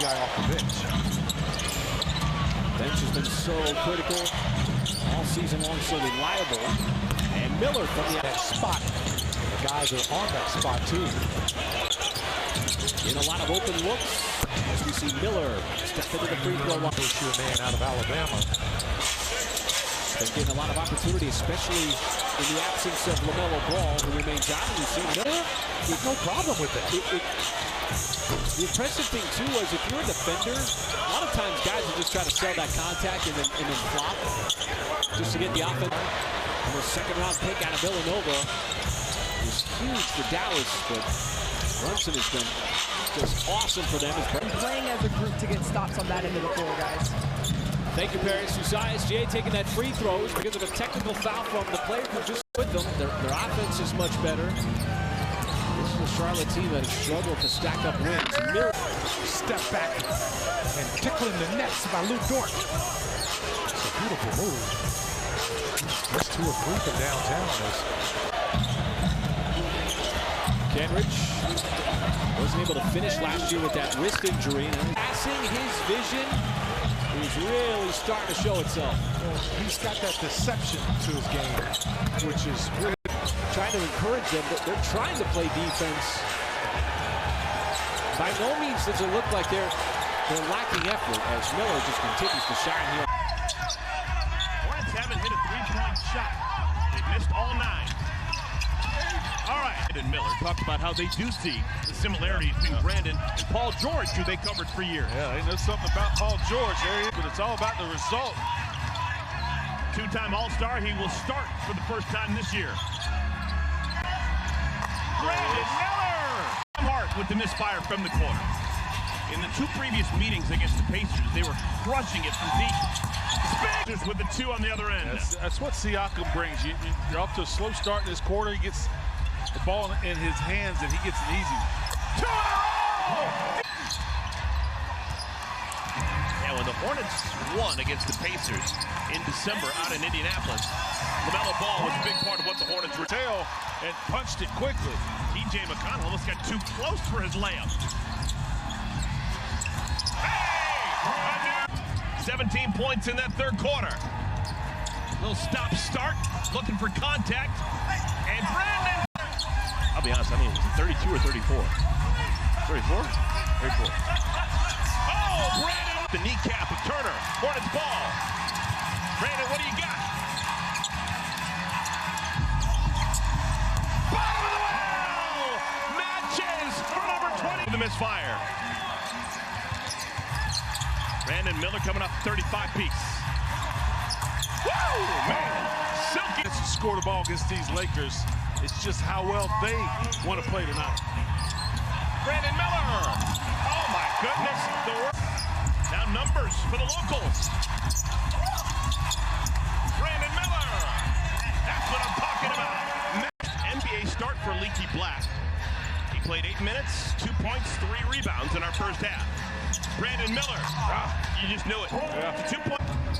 guy off the bench. Bench has been so critical all season long, so reliable. And Miller from that spot. The guys are on that spot too. In a lot of open looks as we see Miller step into the free throw line. Push your man out of Alabama. Been getting a lot of opportunity, especially in the absence of LaMelo Ball, who remains out. We've seen Miller. There's no problem with that. The impressive thing too was if you're a defender, a lot of times guys will just try to sell that contact and then flop just to get the offense. And the second round pick out of Villanova was huge for Dallas, but Brunson has been just awesome for them. Playing as a group to get stops on that end of the floor, guys. Thank you, Perry. Josiah SGA taking that free throws because of a technical foul from the player who just with them. Their offense is much better. This is a Charlotte team that has struggled to stack up wins. Step back and tickling the nets by Luke Dort. It's a beautiful move. These two are grouping downtown. Kenrich wasn't able to finish last year with that wrist injury. Passing his vision is really starting to show itself. Well, he's got that deception to his game, which is really trying to encourage them, but they're trying to play defense. By no means does it look like they're lacking effort as Miller just continues to shine here. Hornets haven't hit a three-point shot. They've missed all 9. All right. And Miller talked about how they do see the similarities between Brandon and Paul George, who they covered for years. Yeah, they know something about Paul George area, but it's all about the result. Two-time All-Star, he will start for the first time this year. Brandon Miller! Hart with the misfire from the corner. In the 2 previous meetings against the Pacers, they were crushing it from deep. Spacers with the 2 on the other end. That's what Siakam brings. You're off to a slow start in this quarter. He gets the ball in his hands, and he gets it easy. 2 in a row! And when the Hornets won against the Pacers in December out in Indianapolis, LaMelo Ball was a big part of what the Hornets were. Tail and punched it quickly. TJ McConnell almost got too close for his layup. Hey! 17 points in that third quarter. Little stop-start, looking for contact. And Brandon! I'll be honest, I mean, was it 32 or 34? 34? 34. Oh, Brandon! The kneecap of Turner. Hornets ball. Brandon, what do you got? Bottom of the well! Matches for number 20. The misfire. Brandon Miller coming up 35 piece. Woo! Man, silky. To score the ball against these Lakers. It's just how well they want to play tonight. Brandon Miller. Oh my goodness. Now numbers for the locals. Brandon Miller. That's what I'm talking about. NBA start for Leaky Black. He played 8 minutes, 2 points, 3 rebounds in our first half. Brandon Miller. You just knew it. Yeah. 2 points.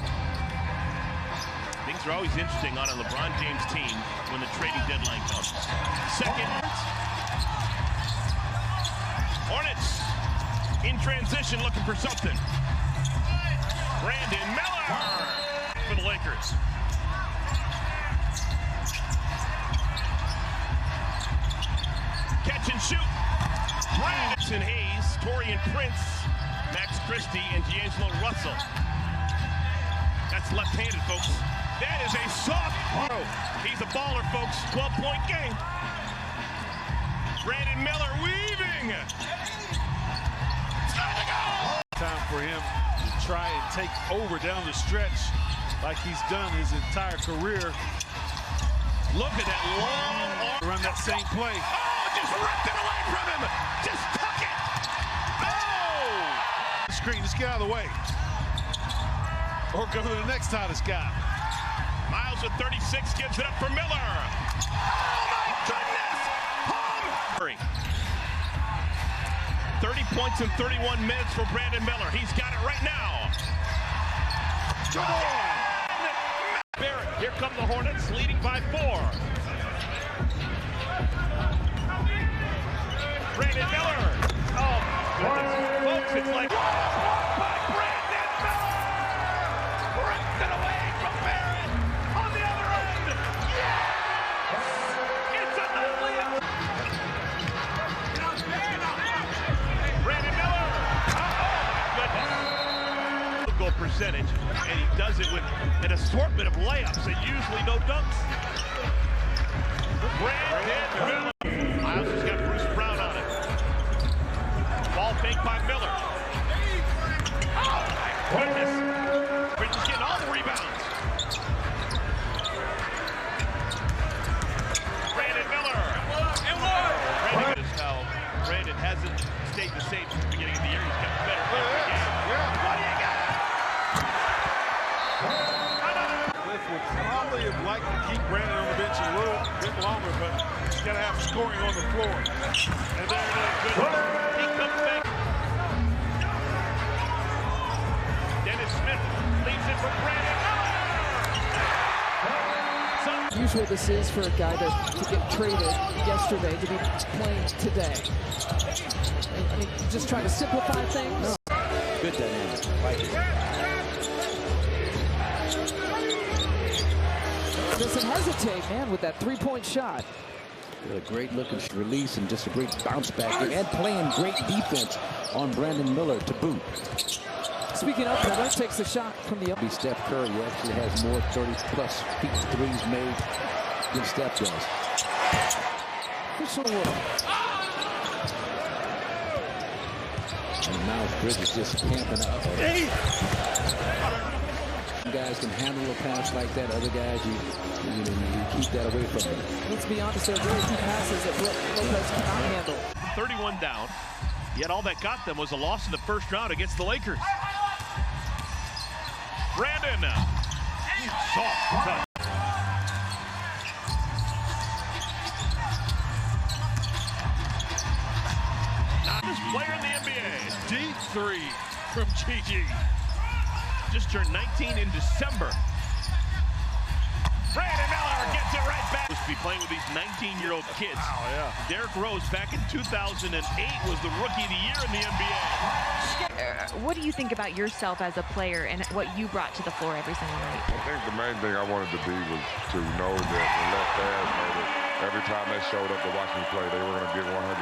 Things are always interesting on a LeBron James team when the trading deadline comes. Second. Hornets in transition looking for something. Brandon Miller for the Lakers. Catch and shoot. Brandon Hayes, Torian Prince, Max Christie, and D'Angelo Russell. That's left-handed, folks. That is a soft throw. He's a baller, folks. 12-point game. Brandon Miller weaving. Time for him to try and take over down the stretch like he's done his entire career. Look at that long arm. Run that same play. Oh, just ripped it away from him. Just tuck it. Oh! Screen, just get out of the way. Or go to the next hottest guy. Miles with 36 gives it up for Miller. Oh my goodness! Home! 30 points in 31 minutes for Brandon Miller. He's got it right now. Come on! Barrett, here come the Hornets, leading by 4. Brandon Miller. Oh, Folks, it's like by Brandon Miller! Ripped it away from Barrett on the other end! Yes! It's a layup! Brandon Miller! Oh, goodness. Goal percentage, and he does it with an assortment of layups and usually no dunks. Brandon Miller. Miles has got Bruce Brown on it. Ball fake by Miller. Oh my goodness. Bridges getting all the rebounds. Brandon Miller. Brandon is how Brandon hasn't stayed the same since the beginning of the year. He's gotten better every game. What do you got? Cliff would probably have liked to keep Brandon on the bench a little bit longer, but he's got to have scoring on the floor. And there it is. Good. He comes back. Dennis Smith leaves it for Brandon Miller. Usual this is for a guy to get traded yesterday to be playing today. I mean, just trying to simplify things. Good dynamic. Like Doesn't hesitate, man, with that three-point shot. A great looking release and just a great bounce back and playing great defense on Brandon Miller to boot. Speaking of, Miller takes the shot from the Be Steph Curry actually has more 30-plus feet threes made than Steph does. official rule. And Miles Bridges just camping out. Guys can handle a pass like that. Other guys, you keep that away from them. Let's be honest, there are very few passes that Lopez cannot handle. 31 down. Yet all that got them was a loss in the first round against the Lakers. Brandon. Soft touch. Hottest player in the NBA. Deep three from Gigi. Just turned 19 in December. Brandon Miller gets it right back. Supposed to be playing with these 19-year-old kids. Oh, yeah. Derrick Rose back in 2008 was the Rookie of the Year in the NBA. What do you think about yourself as a player and what you brought to the floor every single night? I think the main thing I wanted to be was to know that and let fans know that every time they showed up to watch me play, they were going to give 150.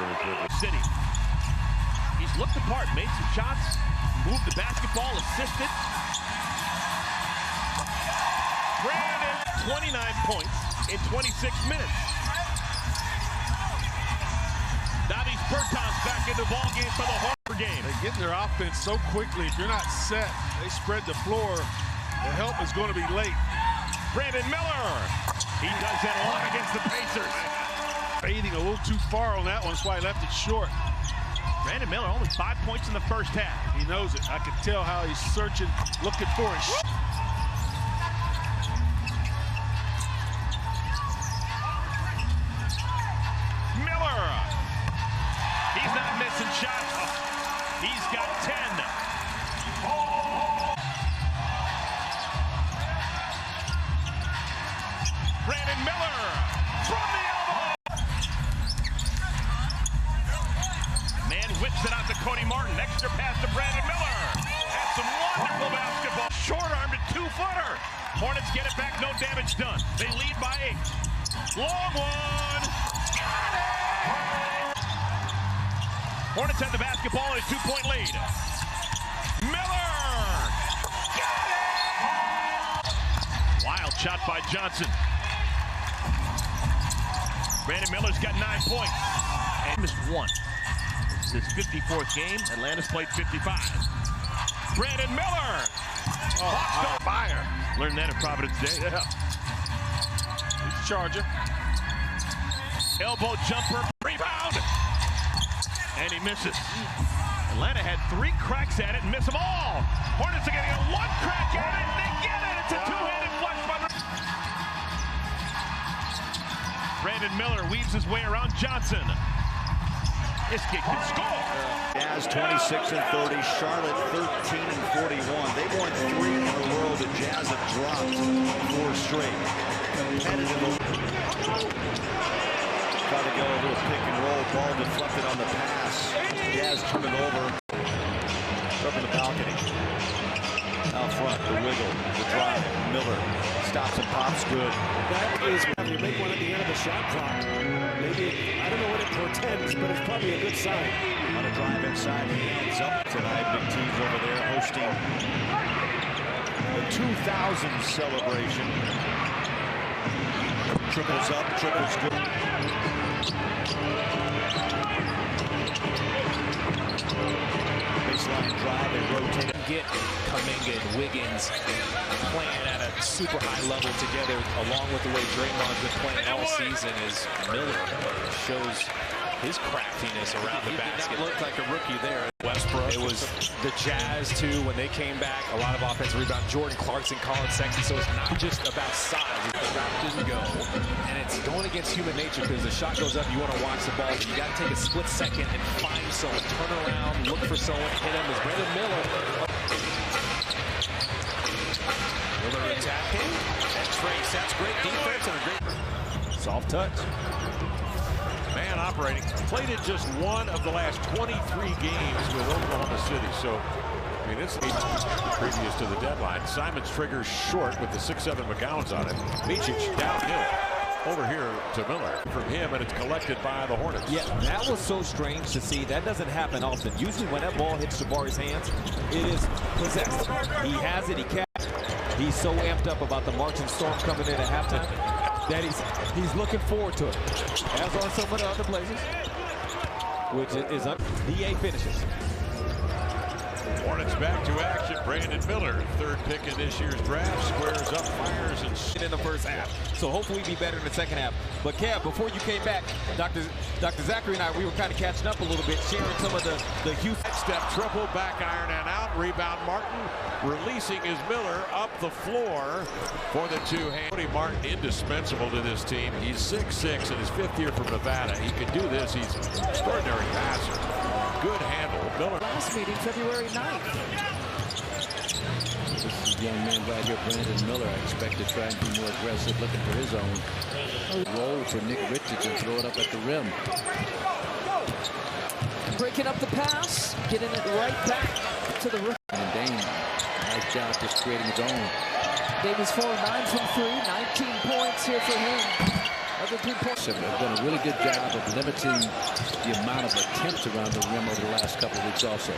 City. He's looked apart, made some shots, moved the basketball, assisted. Brandon, 29 points in 26 minutes. Davis Bertans back in the ball game for the Hornets game. They get their offense so quickly. If you're not set, they spread the floor. The help is going to be late. Brandon Miller. He does that a lot against the Pacers. Fading a little too far on that one. That's why he left it short. Brandon Miller only 5 points in the first half. He knows it. I can tell how he's searching, looking for it. Miller. He's not missing shots. He's got 10. Brandon Miller from the elbow. Man whips it out to Cody Martin. Extra pass to Brandon Miller. That's some wonderful basketball. Short arm to 2-footer. Hornets get it back. No damage done. They lead by 8. Long one. Got it! Hornets have the basketball in a 2-point lead. Miller. Got it! Wild shot by Johnson. Brandon Miller's got 9 points. And missed 1. This is his 54th game. Atlanta's played 55. Brandon Miller. Hawks on fire. Learned that at Providence Day. Yeah. He's a charger. Elbow jumper. Rebound. And he misses. Atlanta had 3 cracks at it and miss them all. Hornets are getting a 1 crack at it and they get it. It's a 2-handed flush by Brandon Miller weaves his way around Johnson. This kid can score. Jazz 26 and 30, Charlotte 13 and 41. They won 3 in a row. The Jazz have dropped 4 straight. Competitive. Try to go a little pick and roll. Ball deflected on the pass. Jazz turn it over. Up in the balcony. Out front, the wiggle, the drive. Miller stops and pops good. That is when you make one at the end of the shot clock. Maybe, I don't know what it portends, but it's probably a good sign. On a drive inside, hands up tonight. Big T's over there hosting the 2000 celebration. Triples up, triples good. Baseline drive, they rotate. Get Kuminga and Wiggins playing at a super high level together, along with the way Draymond's been playing all season, as Miller shows his craftiness around the basket. Looked like a rookie there. Westbrook. It was the Jazz, too, when they came back. A lot of offensive rebound. Jordan Clarkson, Colin Sexton. So it's not just about size. The shot didn't go. And it's going against human nature because the shot goes up. You want to watch the ball. But you got to take a split second and find someone. Turn around, look for someone, hit him. As Brandon Miller. Miller attacking. And Trace. That's great defense and a great soft touch. Man operating. Played in just one of the last 23 games with Oklahoma City. So, I mean, it's previous to the deadline. Simons triggers short with the 6'7" McGowan's on it. Micic downhill. Over here to Miller from him, and it's collected by the Hornets. Yeah, that was so strange to see. That doesn't happen often. Usually when that ball hits Jabari's hands, it is possessed. He has it, he catches. He's so amped up about the Marching Storm coming in at halftime that he's looking forward to it, as are some of the other places, which is DA finishes. Hornets back to action. Brandon Miller, third pick in this year's draft, squares up, fires, and in the first half. So hopefully we'll be better in the second half. But Kev, before you came back, Dr. Zachary and I, we were kind of catching up a little bit, sharing some of the Houston. Step triple, back iron and out. Rebound Martin. Releasing is Miller up the floor for the two-hand. Cody Martin, indispensable to this team. He's 6'6" in his fifth year from Nevada. He can do this. He's an extraordinary passer. Good handle. Miller. Last meeting, February 9th. This is a young man right here, Brandon Miller. I expect to try and be more aggressive, looking for his own roll for Nick Richards and throw it up at the rim. Breaking up the pass, getting it right back to the rookie. And Dane, nice job just creating his own. Davis 4, 9 from 3, 19 points here for him. Other 3 points. They've done a really good job of limiting the amount of attempts around the rim over the last couple of weeks also.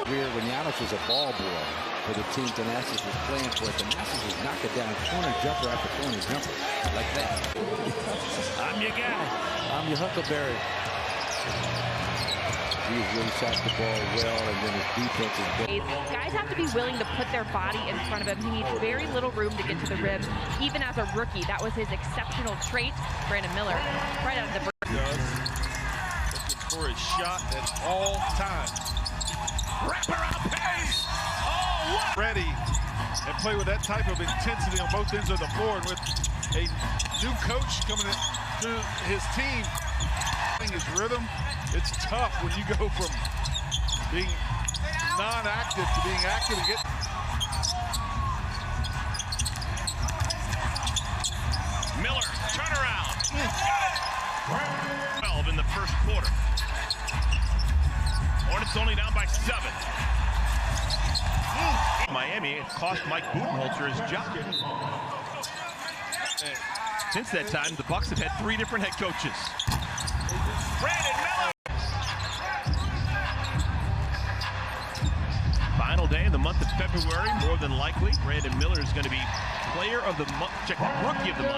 When Giannis was a ball boy for the team Thanasis was playing for, Thanasis was knocking down corner jumper after corner jumper like that. I'm your guy. I'm your Huckleberry. He's really shot the ball well, and then his defense is good. Guys have to be willing to put their body in front of him. He needs very little room to get to the rim. Even as a rookie, that was his exceptional trait. Brandon Miller, right out of the Looking for his shot at all times. Wraparound pass. Oh, what? Ready and play with that type of intensity on both ends of the floor. And with a new coach coming in through his team, his rhythm, it's tough when you go from being non-active to being active and get. Miller, turnaround. 12 in the first quarter. Hornets only down by 7. Miami cost Mike Budenholzer his job. Since that time, the Bucks have had 3 different head coaches. Brandon Miller. Final day in the month of February, more than likely. Brandon Miller is going to be player of the month, check that, rookie of the month.